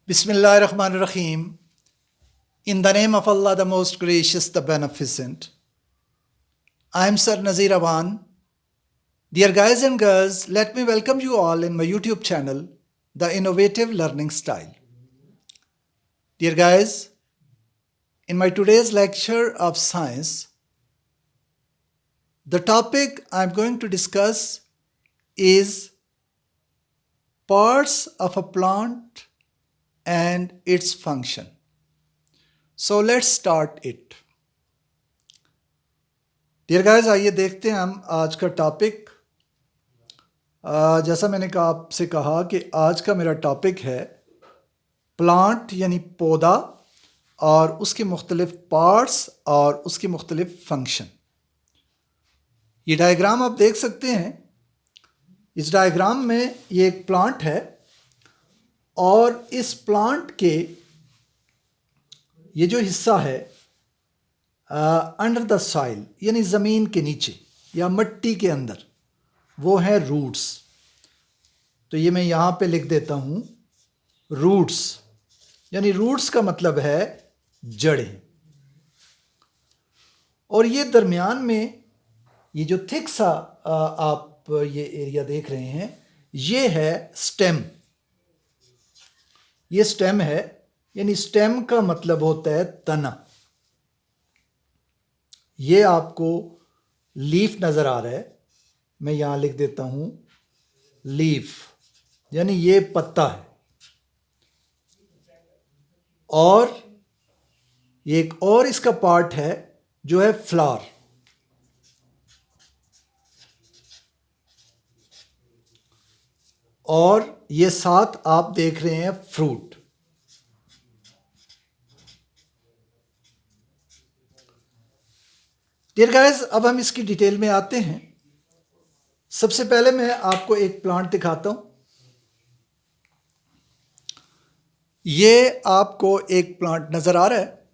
Bismillahirrahmanirrahim. In the name of Allah, the most gracious, the beneficent. I am Sir Nazir Awan. Dear guys and girls, let me welcome you all in my YouTube channel, The Innovative Learning Style. Dear guys, in my today's lecture of science, the topic I am going to discuss is parts of a plant and its function. So let's start it. Dear guys, आइए देखते हैं हम आज का topic. जैसा मैंने आपसे कहा कि आज का मेरा टॉपिक है प्लांट यानी पौधा और उसके मुख्तलिफ पार्ट्स और उसके मुख्तलिफ फंक्शन। ये डायग्राम आप देख सकते हैं। इस डायग्राम में ये एक प्लांट है और इस प्लांट के ये जो हिस्सा है अंडर द सॉइल यानी ज़मीन के नीचे या मिट्टी के अंदर, वो है रूट्स। तो ये मैं यहाँ पे लिख देता हूँ रूट्स, यानी रूट्स का मतलब है जड़ें। और ये दरमियान में ये जो थिक सा आप ये एरिया देख रहे हैं, ये है स्टेम। ये स्टेम है, यानी स्टेम का मतलब होता है तना। ये आपको लीफ नज़र आ रहा है, मैं यहाँ लिख देता हूँ लीफ, यानी ये पत्ता है। और ये एक और इसका पार्ट है जो है फ्लावर। और ये साथ आप देख रहे हैं फ्रूट। डियर गाइस, अब हम इसकी डिटेल में आते हैं। सबसे पहले मैं आपको एक प्लांट दिखाता हूं। ये आपको एक प्लांट नजर आ रहा है।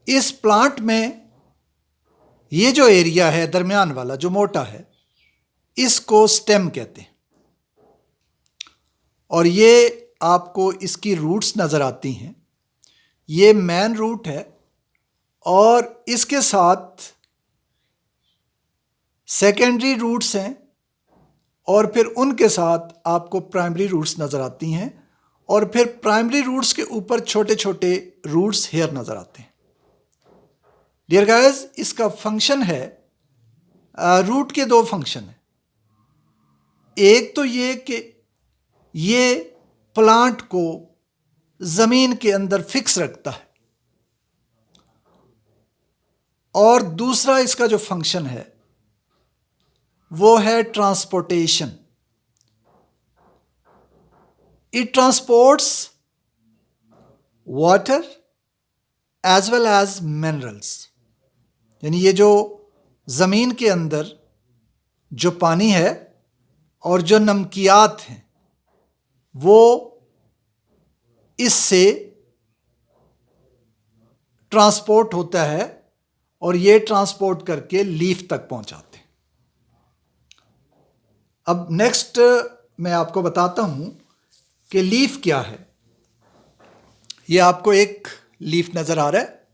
इस प्लांट में ये जो एरिया है दरमियान वाला जो मोटा है, इसको स्टेम कहते हैं। और ये आपको इसकी रूट्स नज़र आती हैं। ये मेन रूट है और इसके साथ सेकेंडरी रूट्स हैं और फिर उनके साथ आपको प्राइमरी रूट्स नज़र आती हैं और फिर प्राइमरी रूट्स के ऊपर छोटे छोटे रूट्स हेयर नज़र आते हैं। डियर गाइस, इसका फंक्शन है, रूट के दो फंक्शन हैं। एक तो ये कि ये प्लांट को ज़मीन के अंदर फिक्स रखता है और दूसरा इसका जो फंक्शन है वो है transportation. It transports water as well as minerals, यानी ये जो ज़मीन के अंदर जो पानी है और जो नमकियात हैं वो इससे ट्रांसपोर्ट होता है और ये ट्रांसपोर्ट करके लीफ तक पहुंचाते हैं। अब नेक्स्ट मैं आपको बताता हूं कि लीफ क्या है। ये आपको एक लीफ नज़र आ रहा है।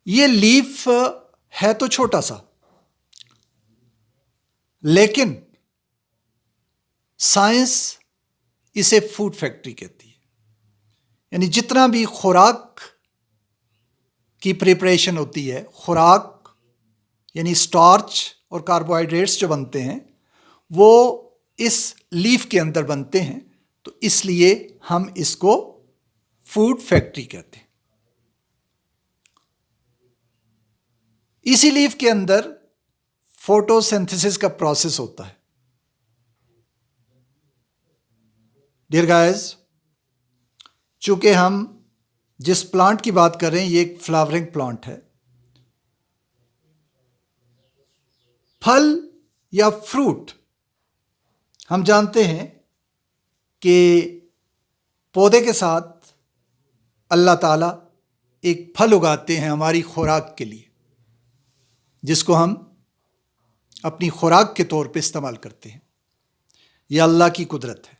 ये लीफ है तो छोटा सा, लेकिन साइंस इसे फूड फैक्ट्री कहती है। यानी जितना भी खुराक की प्रिपरेशन होती है, खुराक यानी स्टार्च और कार्बोहाइड्रेट्स जो बनते हैं वो इस लीफ के अंदर बनते हैं, तो इसलिए हम इसको फूड फैक्ट्री कहते हैं। इसी लीफ के अंदर फोटोसिंथेसिस का प्रोसेस होता है। डियर गाइस, चूंकि हम जिस प्लांट की बात कर रहे हैं ये एक फ्लावरिंग प्लांट है। फल या फ्रूट, हम जानते हैं कि पौधे के साथ अल्लाह ताला एक फल उगाते हैं हमारी खुराक के लिए, जिसको हम अपनी खुराक के तौर पे इस्तेमाल करते हैं। यह अल्लाह की कुदरत है।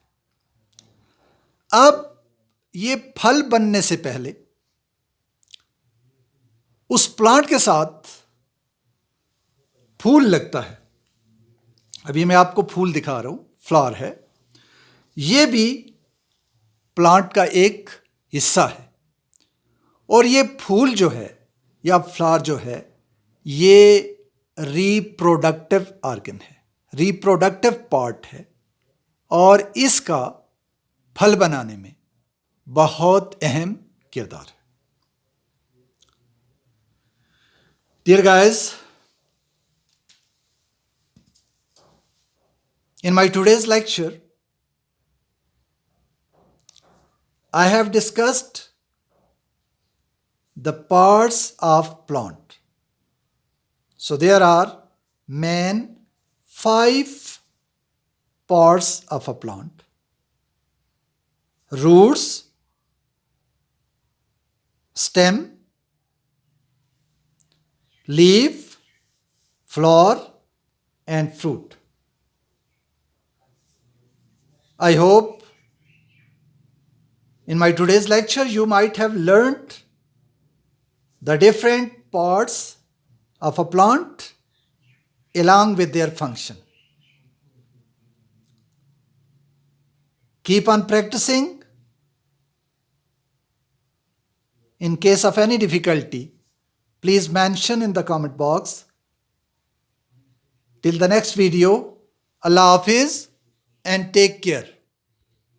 अब ये फल बनने से पहले उस प्लांट के साथ फूल लगता है। अभी मैं आपको फूल दिखा रहा हूं, फ्लावर है। ये भी प्लांट का एक हिस्सा है। और ये फूल जो है या फ्लावर जो है, ये रिप्रोडक्टिव ऑर्गन है, रिप्रोडक्टिव पार्ट है, और इसका फल बनाने में बहुत अहम किरदार है। Dear guys, in my today's lecture, I have discussed the parts of plant. So there are main 5 parts of a plant: roots, stem, leaf, flower, and fruit. I hope in my today's lecture you might have learned the different parts of a plant along with their function. Keep on practicing. In case of any difficulty, please mention in the comment box. Till the next video, Allah Hafiz and take care.